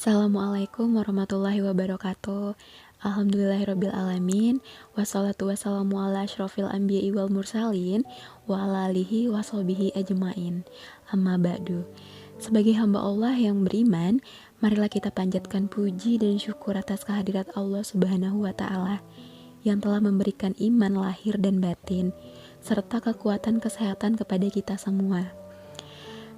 Assalamualaikum warahmatullahi wabarakatuh. Alhamdulillahirrabbilalamin. Wassalatu wassalamu ala asyrofil anbiya'i wal mursalin wa ala alihi wa sahbihi ajmain. Amma ba'du. Sebagai hamba Allah yang beriman, marilah kita panjatkan puji dan syukur atas kehadirat Allah Subhanahu wa taala yang telah memberikan iman lahir dan batin serta kekuatan kesehatan kepada kita semua.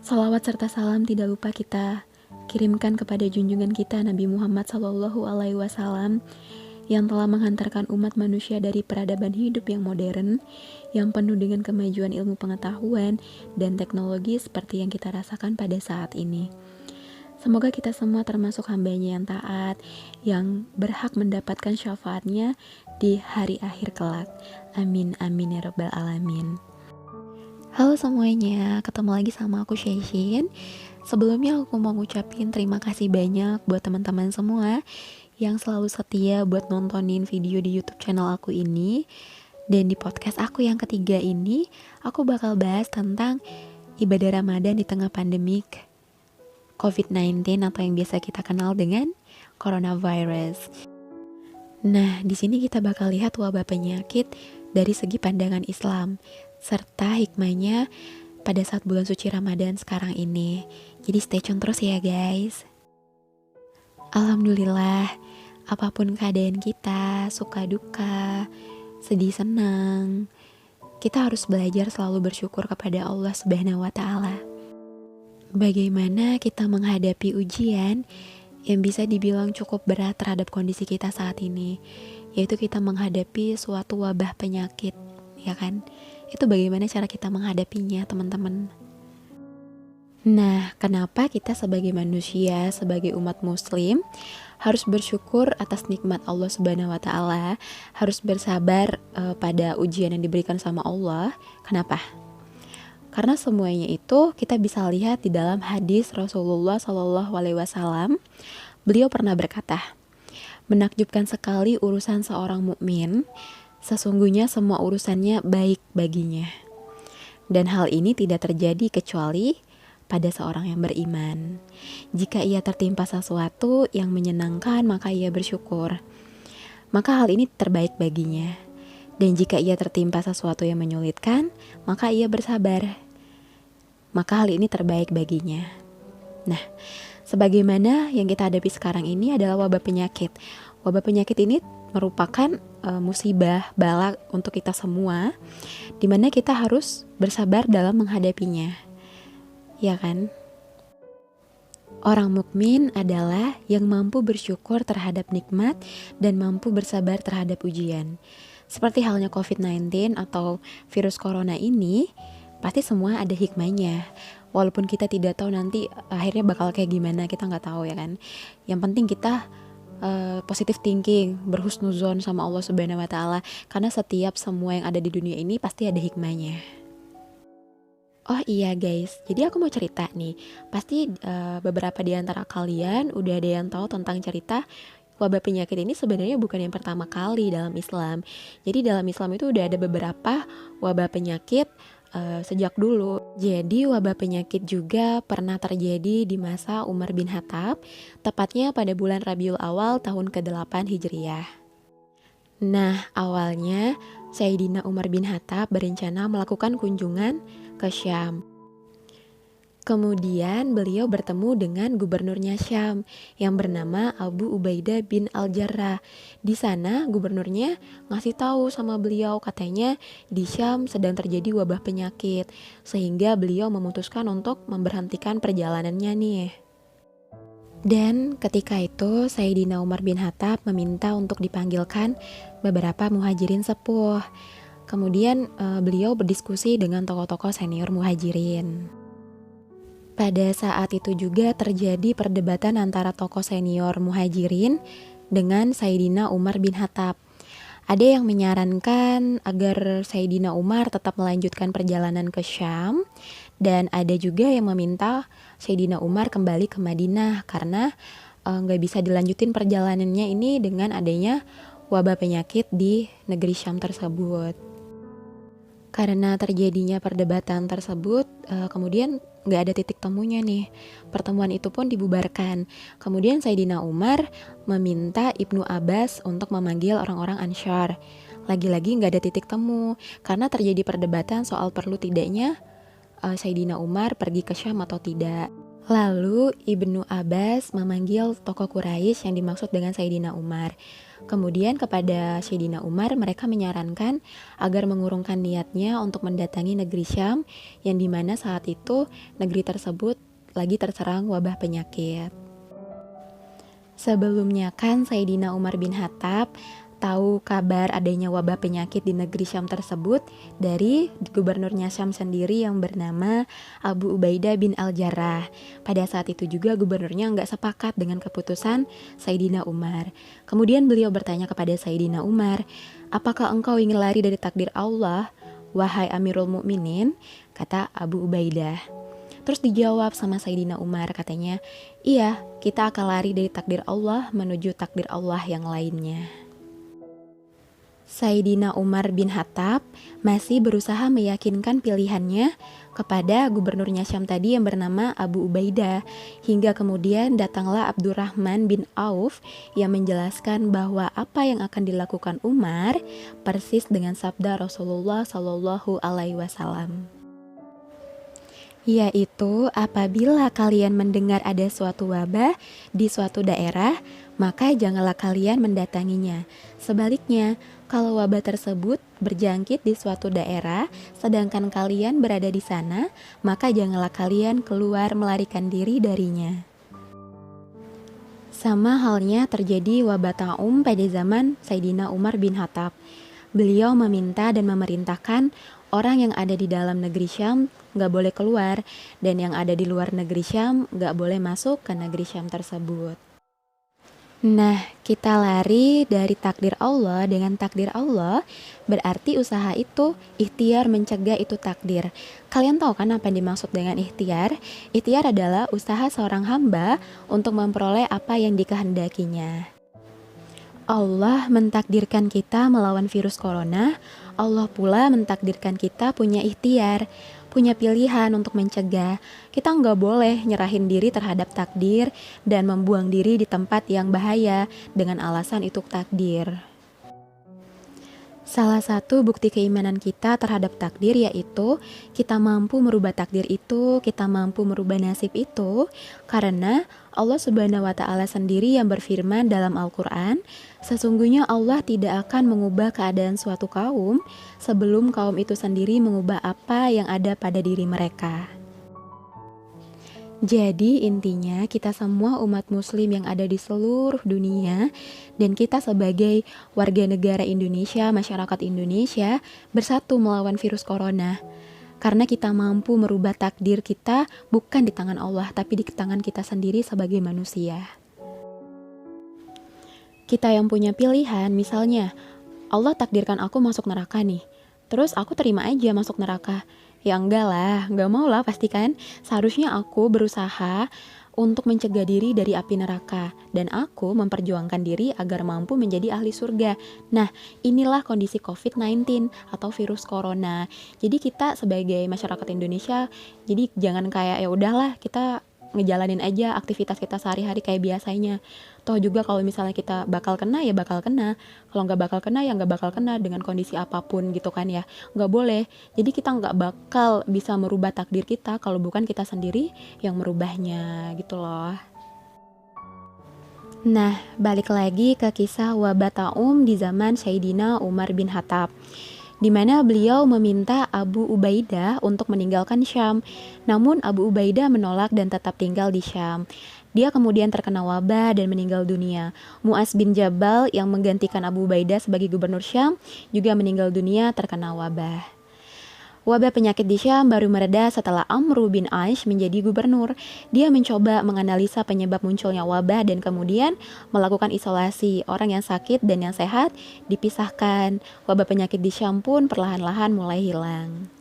Salawat serta salam tidak lupa kita kirimkan kepada junjungan kita Nabi Muhammad SAW yang telah menghantarkan umat manusia dari peradaban hidup yang modern, yang penuh dengan kemajuan ilmu pengetahuan dan teknologi seperti yang kita rasakan pada saat ini. Semoga kita semua termasuk hambanya yang taat, yang berhak mendapatkan syafaatnya di hari akhir kelak. Amin, amin ya rabbal alamin. Halo semuanya, ketemu lagi sama aku Shaishin. Sebelumnya aku mau ngucapin terima kasih banyak buat teman-teman semua yang selalu setia buat nontonin video di YouTube channel aku ini. Dan di podcast aku yang ketiga ini, aku bakal bahas tentang ibadah Ramadan di tengah pandemik COVID-19 atau yang biasa kita kenal dengan coronavirus. Nah, di sini kita bakal lihat wabah penyakit dari segi pandangan Islam serta hikmahnya pada saat bulan suci Ramadan sekarang ini. Jadi stay tune terus ya guys. Alhamdulillah, apapun keadaan kita, suka duka, sedih senang, kita harus belajar selalu bersyukur kepada Allah Subhanahu wa taala. Bagaimana kita menghadapi ujian yang bisa dibilang cukup berat terhadap kondisi kita saat ini, yaitu kita menghadapi suatu wabah penyakit, ya kan? Itu bagaimana cara kita menghadapinya, teman-teman. Nah, kenapa kita sebagai manusia, sebagai umat muslim harus bersyukur atas nikmat Allah Subhanahu wa taala, harus bersabar pada ujian yang diberikan sama Allah? Kenapa? Karena semuanya itu kita bisa lihat di dalam hadis Rasulullah SAW. Beliau pernah berkata, menakjubkan sekali urusan seorang mukmin, sesungguhnya semua urusannya baik baginya. Dan hal ini tidak terjadi kecuali pada seorang yang beriman. Jika ia tertimpa sesuatu yang menyenangkan, maka ia bersyukur. Maka hal ini terbaik baginya. Dan jika ia tertimpa sesuatu yang menyulitkan, maka ia bersabar. Maka hal ini terbaik baginya. Nah, sebagaimana yang kita hadapi sekarang ini adalah wabah penyakit. Wabah penyakit ini merupakan musibah, bala untuk kita semua, dimana kita harus bersabar dalam menghadapinya. Ya kan? Orang mukmin adalah yang mampu bersyukur terhadap nikmat dan mampu bersabar terhadap ujian. Seperti halnya COVID-19 atau virus corona ini, pasti semua ada hikmahnya. Walaupun kita tidak tahu nanti akhirnya bakal kayak gimana, kita nggak tahu ya kan. Yang penting kita positive thinking, berhusnuzon sama Allah Subhanahu wa taala, karena setiap semua yang ada di dunia ini pasti ada hikmahnya. Oh iya guys, jadi aku mau cerita nih. Pasti beberapa di antara kalian udah ada yang tahu tentang cerita wabah penyakit ini sebenarnya bukan yang pertama kali dalam Islam. Jadi dalam Islam itu udah ada beberapa wabah penyakit sejak dulu. Jadi wabah penyakit juga pernah terjadi di masa Umar bin Khattab, tepatnya pada bulan Rabiul Awal tahun ke-8 Hijriah. Nah, awalnya Sayyidina Umar bin Khattab berencana melakukan kunjungan ke Syam. Kemudian beliau bertemu dengan gubernurnya Syam yang bernama Abu Ubaidah bin Al-Jarrah. Di sana gubernurnya ngasih tahu sama beliau, katanya di Syam sedang terjadi wabah penyakit, sehingga beliau memutuskan untuk memberhentikan perjalanannya nih. Dan ketika itu Sayyidina Umar bin Khattab meminta untuk dipanggilkan beberapa muhajirin sepuh. Kemudian beliau berdiskusi dengan tokoh-tokoh senior muhajirin. Pada saat itu juga terjadi perdebatan antara tokoh senior muhajirin dengan Sayyidina Umar bin Khattab. Ada yang menyarankan agar Sayyidina Umar tetap melanjutkan perjalanan ke Syam, dan ada juga yang meminta Sayyidina Umar kembali ke Madinah karena gak bisa dilanjutin perjalanannya ini dengan adanya wabah penyakit di negeri Syam tersebut. Karena terjadinya perdebatan tersebut, kemudian nggak ada titik temunya nih. Pertemuan itu pun dibubarkan. Kemudian Sayyidina Umar meminta Ibnu Abbas untuk memanggil orang-orang Ansar. Lagi-lagi nggak ada titik temu, karena terjadi perdebatan soal perlu tidaknya Sayyidina Umar pergi ke Syam atau tidak. Lalu Ibnu Abbas memanggil tokoh Quraisy yang dimaksud dengan Sayyidina Umar. Kemudian kepada Sayyidina Umar mereka menyarankan agar mengurungkan niatnya untuk mendatangi negeri Syam, yang dimana saat itu negeri tersebut lagi terserang wabah penyakit. Sebelumnya kan Sayyidina Umar bin Khattab tahu kabar adanya wabah penyakit di negeri Syam tersebut dari gubernurnya Syam sendiri yang bernama Abu Ubaidah bin Al-Jarrah. Pada saat itu juga gubernurnya nggak sepakat dengan keputusan Sayyidina Umar. Kemudian beliau bertanya kepada Sayyidina Umar, apakah engkau ingin lari dari takdir Allah, wahai Amirul Mukminin? Kata Abu Ubaidah. Terus dijawab sama Sayyidina Umar, katanya, iya, kita akan lari dari takdir Allah menuju takdir Allah yang lainnya. Sayyidina Umar bin Khattab masih berusaha meyakinkan pilihannya kepada gubernurnya Syam tadi yang bernama Abu Ubaidah, hingga kemudian datanglah Abdurrahman bin Auf yang menjelaskan bahwa apa yang akan dilakukan Umar persis dengan sabda Rasulullah Shallallahu Alaihi Wasallam, yaitu apabila kalian mendengar ada suatu wabah di suatu daerah, maka janganlah kalian mendatanginya. Sebaliknya, kalau wabah tersebut berjangkit di suatu daerah, sedangkan kalian berada di sana, maka janganlah kalian keluar melarikan diri darinya. Sama halnya terjadi wabah taum pada zaman Sayyidina Umar bin Khattab. Beliau meminta dan memerintahkan orang yang ada di dalam negeri Syam gak boleh keluar, dan yang ada di luar negeri Syam gak boleh masuk ke negeri Syam tersebut. Nah, kita lari dari takdir Allah dengan takdir Allah, berarti usaha itu ikhtiar mencegah itu takdir. Kalian tahu kan apa yang dimaksud dengan ikhtiar? Ikhtiar adalah usaha seorang hamba untuk memperoleh apa yang dikehendakinya. Allah mentakdirkan kita melawan virus corona, Allah pula mentakdirkan kita punya ikhtiar, punya pilihan untuk mencegah. Kita nggak boleh nyerahin diri terhadap takdir dan membuang diri di tempat yang bahaya dengan alasan itu takdir. Salah satu bukti keimanan kita terhadap takdir yaitu kita mampu merubah takdir itu, kita mampu merubah nasib itu, karena Allah Subhanahu wa Ta'ala sendiri yang berfirman dalam Al-Quran, sesungguhnya Allah tidak akan mengubah keadaan suatu kaum sebelum kaum itu sendiri mengubah apa yang ada pada diri mereka. Jadi intinya kita semua umat muslim yang ada di seluruh dunia dan kita sebagai warga negara Indonesia, masyarakat Indonesia bersatu melawan virus corona. Karena kita mampu merubah takdir kita bukan di tangan Allah tapi di tangan kita sendiri sebagai manusia. Kita yang punya pilihan, misalnya Allah takdirkan aku masuk neraka nih, terus aku terima aja masuk neraka. Ya enggak lah, enggak mau lah pasti kan. Seharusnya aku berusaha untuk mencegah diri dari api neraka, dan aku memperjuangkan diri agar mampu menjadi ahli surga. Nah, inilah kondisi COVID-19 atau virus corona. Jadi kita sebagai masyarakat Indonesia, jadi jangan kayak ya udahlah kita ngejalanin aja aktivitas kita sehari-hari kayak biasanya. Toh juga kalau misalnya kita bakal kena ya bakal kena, kalau nggak bakal kena ya nggak bakal kena dengan kondisi apapun gitu kan ya. Nggak boleh, jadi kita nggak bakal bisa merubah takdir kita kalau bukan kita sendiri yang merubahnya gitu loh. Nah, balik lagi ke kisah wabah taum di zaman Sayyidina Umar bin Khattab, di mana beliau meminta Abu Ubaidah untuk meninggalkan Syam. Namun Abu Ubaidah menolak dan tetap tinggal di Syam. Dia kemudian terkena wabah dan meninggal dunia. Mu'az bin Jabal yang menggantikan Abu Ubaidah sebagai gubernur Syam juga meninggal dunia terkena wabah. Wabah penyakit di Syam baru mereda setelah Amru bin Aish menjadi gubernur. Dia mencoba menganalisa penyebab munculnya wabah dan kemudian melakukan isolasi. Orang yang sakit dan yang sehat dipisahkan. Wabah penyakit di Syam pun perlahan-lahan mulai hilang.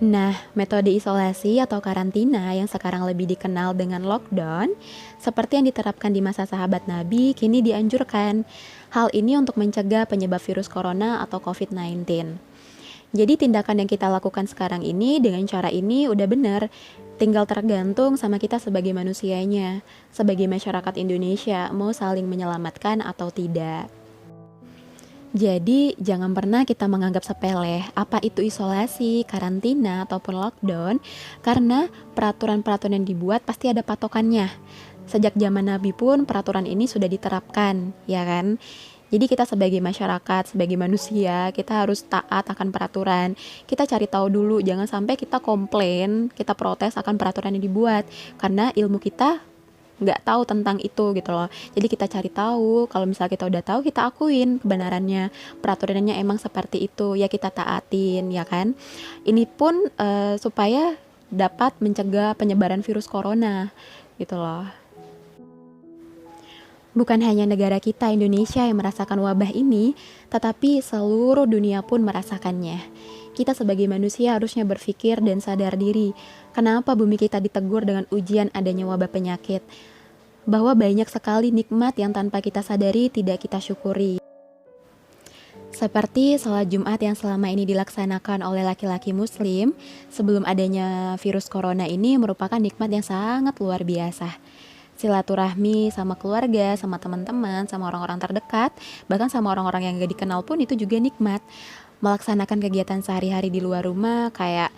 Nah, metode isolasi atau karantina yang sekarang lebih dikenal dengan lockdown, seperti yang diterapkan di masa sahabat Nabi, kini dianjurkan. Hal ini untuk mencegah penyebab virus corona atau COVID-19. Jadi tindakan yang kita lakukan sekarang ini dengan cara ini udah benar. Tinggal tergantung sama kita sebagai manusianya, sebagai masyarakat Indonesia, mau saling menyelamatkan atau tidak. Jadi jangan pernah kita menganggap sepele apa itu isolasi, karantina, ataupun lockdown, karena peraturan-peraturan yang dibuat pasti ada patokannya. Sejak zaman Nabi pun peraturan ini sudah diterapkan, ya kan? Jadi kita sebagai masyarakat, sebagai manusia, kita harus taat akan peraturan. Kita cari tahu dulu, jangan sampai kita komplain, kita protes akan peraturan yang dibuat, karena ilmu kita nggak tahu tentang itu gitu loh. Jadi kita cari tahu, kalau misalnya kita udah tahu, kita akuin kebenarannya, peraturannya emang seperti itu, ya kita taatin, ya kan. Ini pun supaya dapat mencegah penyebaran virus corona gitu loh. Bukan hanya negara kita Indonesia yang merasakan wabah ini, tetapi seluruh dunia pun merasakannya. Kita sebagai manusia harusnya berpikir dan sadar diri, kenapa bumi kita ditegur dengan ujian adanya wabah penyakit. Bahwa banyak sekali nikmat yang tanpa kita sadari tidak kita syukuri. Seperti sholat Jumat yang selama ini dilaksanakan oleh laki-laki muslim sebelum adanya virus corona ini merupakan nikmat yang sangat luar biasa. Silaturahmi sama keluarga, sama teman-teman, sama orang-orang terdekat, bahkan sama orang-orang yang gak dikenal pun itu juga nikmat. Melaksanakan kegiatan sehari-hari di luar rumah kayak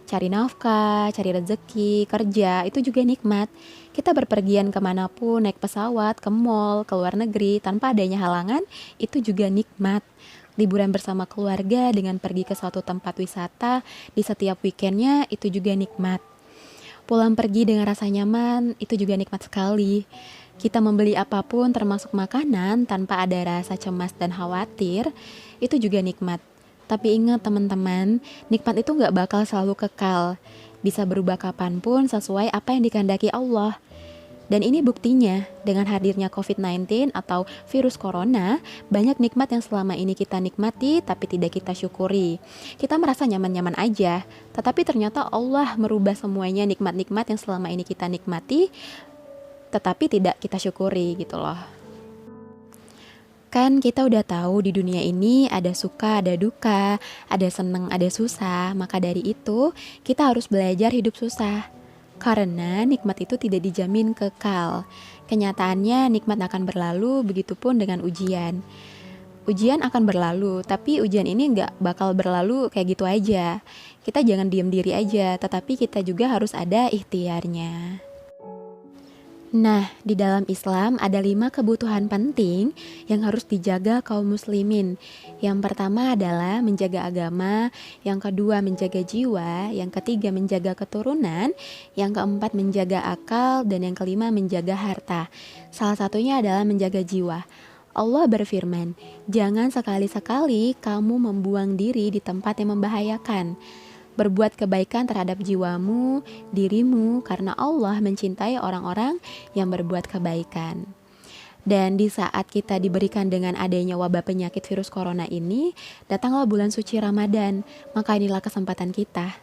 cari nafkah, cari rezeki, kerja, itu juga nikmat. Kita berpergian kemanapun, naik pesawat, ke mall, ke luar negeri, tanpa adanya halangan, itu juga nikmat. Liburan bersama keluarga dengan pergi ke suatu tempat wisata di setiap weekendnya, itu juga nikmat. Pulang pergi dengan rasa nyaman, itu juga nikmat sekali. Kita membeli apapun termasuk makanan tanpa ada rasa cemas dan khawatir, itu juga nikmat. Tapi ingat teman-teman, nikmat itu gak bakal selalu kekal. Bisa berubah kapanpun sesuai apa yang dikehendaki Allah. Dan ini buktinya, dengan hadirnya COVID-19 atau virus corona, banyak nikmat yang selama ini kita nikmati tapi tidak kita syukuri. Kita merasa nyaman-nyaman aja, tetapi ternyata Allah merubah semuanya nikmat-nikmat yang selama ini kita nikmati, tetapi tidak kita syukuri gitu loh. Kan kita udah tahu di dunia ini ada suka, ada duka, ada seneng, ada susah, maka dari itu kita harus belajar hidup susah. Karena nikmat itu tidak dijamin kekal. Kenyataannya nikmat akan berlalu, begitupun dengan ujian. Ujian akan berlalu, tapi ujian ini gak bakal berlalu kayak gitu aja. Kita jangan diam diri aja, tetapi kita juga harus ada ikhtiarnya. Nah, di dalam Islam ada 5 kebutuhan penting yang harus dijaga kaum muslimin. Yang pertama adalah menjaga agama, yang kedua menjaga jiwa, yang ketiga menjaga keturunan, yang keempat menjaga akal, dan yang kelima menjaga harta. Salah satunya adalah menjaga jiwa. Allah berfirman, jangan sekali-sekali kamu membuang diri di tempat yang membahayakan. Berbuat kebaikan terhadap jiwamu, dirimu, karena Allah mencintai orang-orang yang berbuat kebaikan. Dan di saat kita diberikan dengan adanya wabah penyakit virus corona ini, datanglah bulan suci Ramadan, maka inilah kesempatan kita.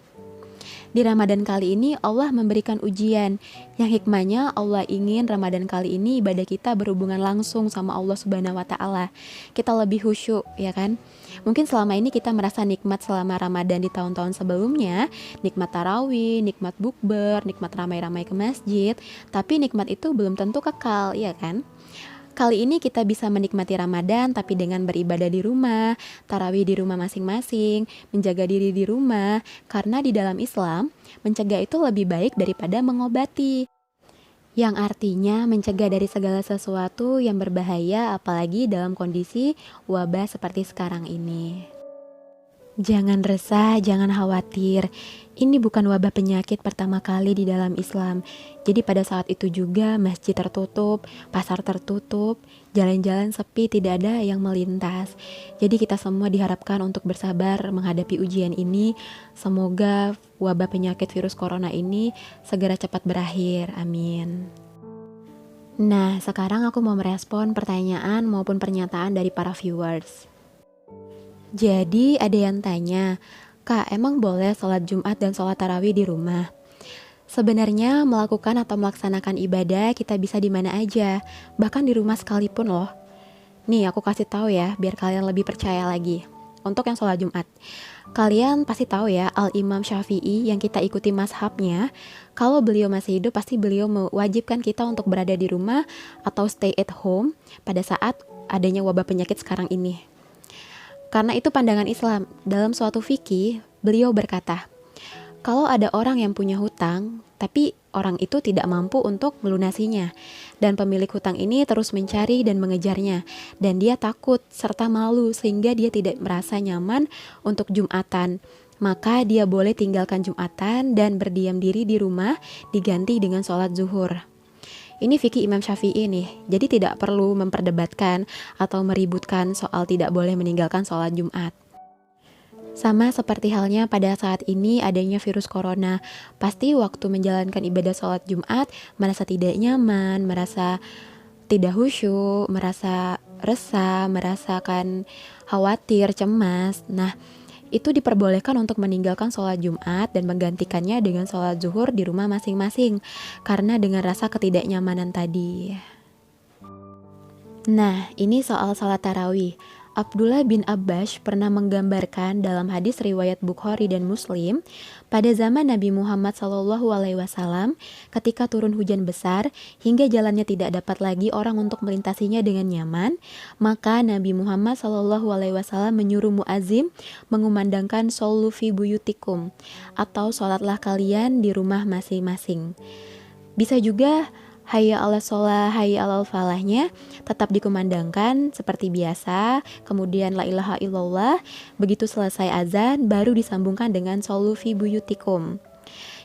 Di Ramadan kali ini Allah memberikan ujian, yang hikmahnya Allah ingin Ramadan kali ini ibadah kita berhubungan langsung sama Allah Subhanahu wa Ta'ala. Kita lebih khusyuk, ya kan? Mungkin selama ini kita merasa nikmat selama Ramadan di tahun-tahun sebelumnya, nikmat tarawih, nikmat bukber, nikmat ramai-ramai ke masjid, tapi nikmat itu belum tentu kekal, ya kan? Kali ini kita bisa menikmati Ramadan tapi dengan beribadah di rumah, tarawih di rumah masing-masing, menjaga diri di rumah, karena di dalam Islam, mencegah itu lebih baik daripada mengobati. Yang artinya mencegah dari segala sesuatu yang berbahaya, apalagi dalam kondisi wabah seperti sekarang ini. Jangan resah, jangan khawatir. Ini bukan wabah penyakit pertama kali di dalam Islam. Jadi pada saat itu juga masjid tertutup, pasar tertutup, jalan-jalan sepi, tidak ada yang melintas. Jadi kita semua diharapkan untuk bersabar menghadapi ujian ini. Semoga wabah penyakit virus corona ini segera cepat berakhir. Amin. Nah, sekarang aku mau merespon pertanyaan maupun pernyataan dari para viewers. Jadi ada yang tanya, Kak, emang boleh sholat Jumat dan sholat tarawih di rumah? Sebenarnya melakukan atau melaksanakan ibadah kita bisa di mana aja, bahkan di rumah sekalipun loh. Nih aku kasih tahu ya, biar kalian lebih percaya lagi. Untuk yang sholat Jumat, Kalian pasti tahu ya, Al-Imam Syafi'i yang kita ikuti mazhabnya, kalau beliau masih hidup pasti beliau mewajibkan kita untuk berada di rumah atau stay at home pada saat adanya wabah penyakit sekarang ini. Karena itu pandangan Islam. Dalam suatu fikih, beliau berkata, kalau ada orang yang punya hutang, tapi orang itu tidak mampu untuk melunasinya, dan pemilik hutang ini terus mencari dan mengejarnya, dan dia takut serta malu sehingga dia tidak merasa nyaman untuk Jumatan, maka dia boleh tinggalkan Jumatan dan berdiam diri di rumah diganti dengan sholat zuhur. Ini fikih Imam Syafi'i nih, jadi tidak perlu memperdebatkan atau meributkan soal tidak boleh meninggalkan sholat Jumat. Sama seperti halnya pada saat ini adanya virus corona, pasti waktu menjalankan ibadah sholat Jumat merasa tidak nyaman, merasa tidak khusyuk, merasa resah, merasakan khawatir, cemas. Nah, itu diperbolehkan untuk meninggalkan sholat Jumat dan menggantikannya dengan sholat zuhur di rumah masing-masing karena dengan rasa ketidaknyamanan tadi. Nah, ini soal sholat tarawih. Abdullah bin Abbas pernah menggambarkan dalam hadis riwayat Bukhari dan Muslim, pada zaman Nabi Muhammad SAW ketika turun hujan besar hingga jalannya tidak dapat lagi orang untuk melintasinya dengan nyaman, maka Nabi Muhammad SAW menyuruh muazim mengumandangkan shollu fi buyutikum, atau sholatlah kalian di rumah masing-masing. Bisa juga hayya 'alas shalah, hayya 'alal falahnya tetap dikumandangkan seperti biasa, kemudian la ilaha illallah, begitu selesai azan baru disambungkan dengan shollu fi buyutikum.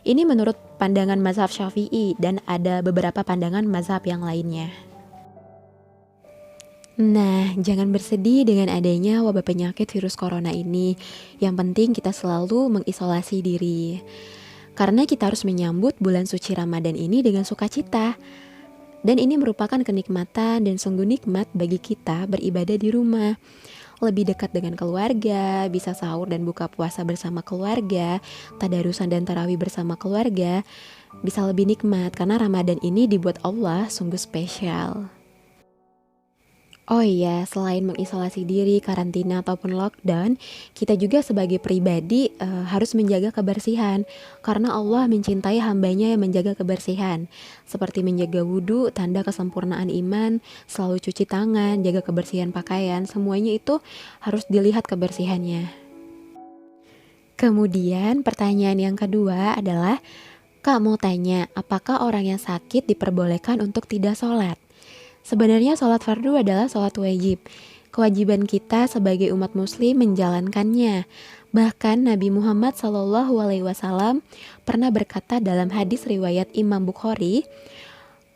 Ini menurut pandangan mazhab Syafi'i dan ada beberapa pandangan mazhab yang lainnya. Nah, jangan bersedih dengan adanya wabah penyakit virus corona ini. Yang penting kita selalu mengisolasi diri. Karena kita harus menyambut bulan suci Ramadan ini dengan sukacita. Dan ini merupakan kenikmatan dan sungguh nikmat bagi kita beribadah di rumah. Lebih dekat dengan keluarga, bisa sahur dan buka puasa bersama keluarga, tadarusan dan tarawih bersama keluarga, bisa lebih nikmat karena Ramadan ini dibuat Allah sungguh spesial. Oh iya, selain mengisolasi diri, karantina ataupun lockdown, kita juga sebagai pribadi harus menjaga kebersihan. Karena Allah mencintai hambanya yang menjaga kebersihan. Seperti menjaga wudhu, tanda kesempurnaan iman, selalu cuci tangan, jaga kebersihan pakaian, semuanya itu harus dilihat kebersihannya. Kemudian pertanyaan yang kedua adalah, Kak mau tanya, apakah orang yang sakit diperbolehkan untuk tidak sholat? Sebenarnya sholat fardu adalah sholat wajib. Kewajiban kita sebagai umat muslim menjalankannya. Bahkan Nabi Muhammad SAW pernah berkata dalam hadis riwayat Imam Bukhari,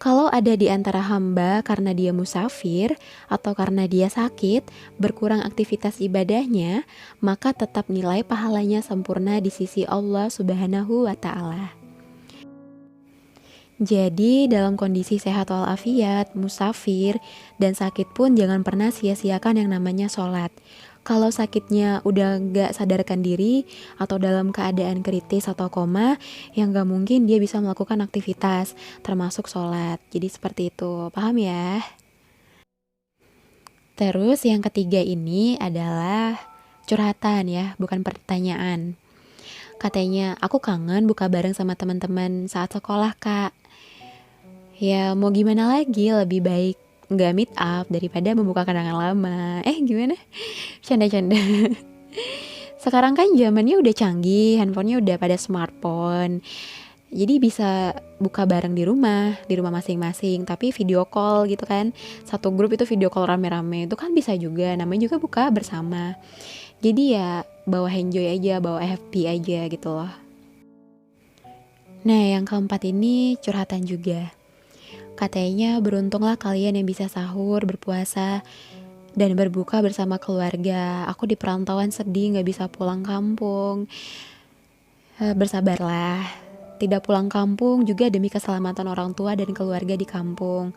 kalau ada di antara hamba karena dia musafir atau karena dia sakit, berkurang aktivitas ibadahnya, maka tetap nilai pahalanya sempurna di sisi Allah Subhanahu wa Ta'ala. Jadi dalam kondisi sehat walafiat, musafir, dan sakit pun jangan pernah sia-siakan yang namanya sholat. Kalau sakitnya udah gak sadarkan diri atau dalam keadaan kritis atau koma, yang gak mungkin dia bisa melakukan aktivitas, termasuk sholat. Jadi seperti itu, paham ya? Terus yang ketiga ini adalah curhatan ya, bukan pertanyaan. Katanya, aku kangen buka bareng sama teman-teman saat sekolah, Kak. Ya mau gimana lagi, lebih baik nggak meet up daripada membuka kenangan lama. Gimana? Canda-canda. Sekarang kan zamannya udah canggih, handphonenya udah pada smartphone. Jadi bisa buka bareng di rumah masing-masing, tapi video call gitu kan. Satu grup itu video call rame-rame, itu kan bisa juga, namanya juga buka bersama. Jadi ya bawa enjoy aja, bawa happy aja gitu loh. Nah yang keempat ini curhatan juga. Katanya beruntunglah kalian yang bisa sahur, berpuasa, dan berbuka bersama keluarga. Aku di perantauan sedih gak bisa pulang kampung. Bersabarlah. Tidak pulang kampung juga demi keselamatan orang tua dan keluarga di kampung.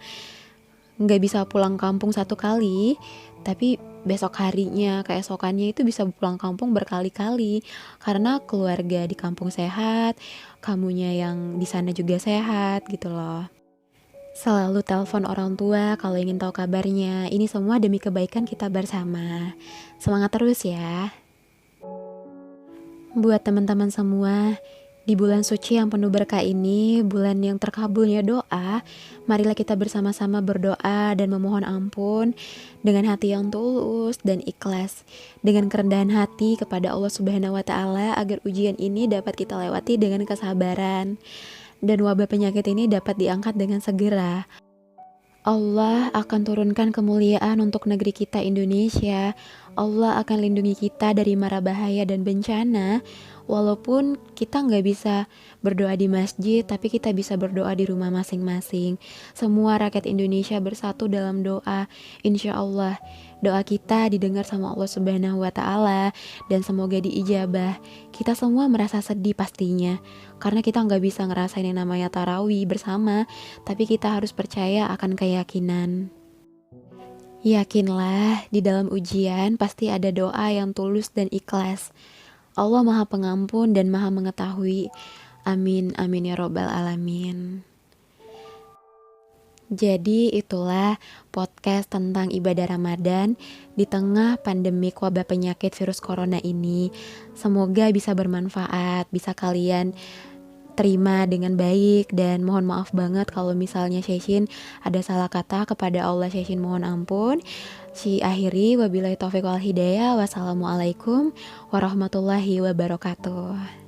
Gak bisa pulang kampung satu kali, tapi besok harinya, keesokannya itu bisa pulang kampung berkali-kali. Karena keluarga di kampung sehat, kamunya yang di sana juga sehat gitu loh. Selalu telepon orang tua kalau ingin tahu kabarnya. Ini semua demi kebaikan kita bersama. Semangat terus ya. Buat teman-teman semua, di bulan suci yang penuh berkah ini, bulan yang terkabulnya doa, marilah kita bersama-sama berdoa dan memohon ampun dengan hati yang tulus dan ikhlas, dengan kerendahan hati kepada Allah Subhanahu wa taala agar ujian ini dapat kita lewati dengan kesabaran dan wabah penyakit ini dapat diangkat dengan segera. Allah akan turunkan kemuliaan untuk negeri kita Indonesia. Allah akan lindungi kita dari mara bahaya dan bencana. Walaupun kita nggak bisa berdoa di masjid, tapi kita bisa berdoa di rumah masing-masing. Semua rakyat Indonesia bersatu dalam doa. Insya Allah, doa kita didengar sama Allah Subhanahu wa Ta'ala dan semoga diijabah. Kita semua merasa sedih pastinya, karena kita nggak bisa ngerasain yang namanya tarawih bersama, tapi kita harus percaya akan keyakinan. Yakinlah, di dalam ujian pasti ada doa yang tulus dan ikhlas. Allah Maha Pengampun dan Maha Mengetahui. Amin, amin ya robbal alamin. Jadi itulah podcast tentang ibadah Ramadan di tengah pandemik wabah penyakit virus corona ini. Semoga bisa bermanfaat, bisa kalian terima dengan baik, dan mohon maaf banget kalau misalnya Syeshin ada salah kata kepada Allah. Syeshin mohon ampun. Akhiri wabillahi taufiq wal hidayah. Wassalamualaikum warahmatullahi wabarakatuh.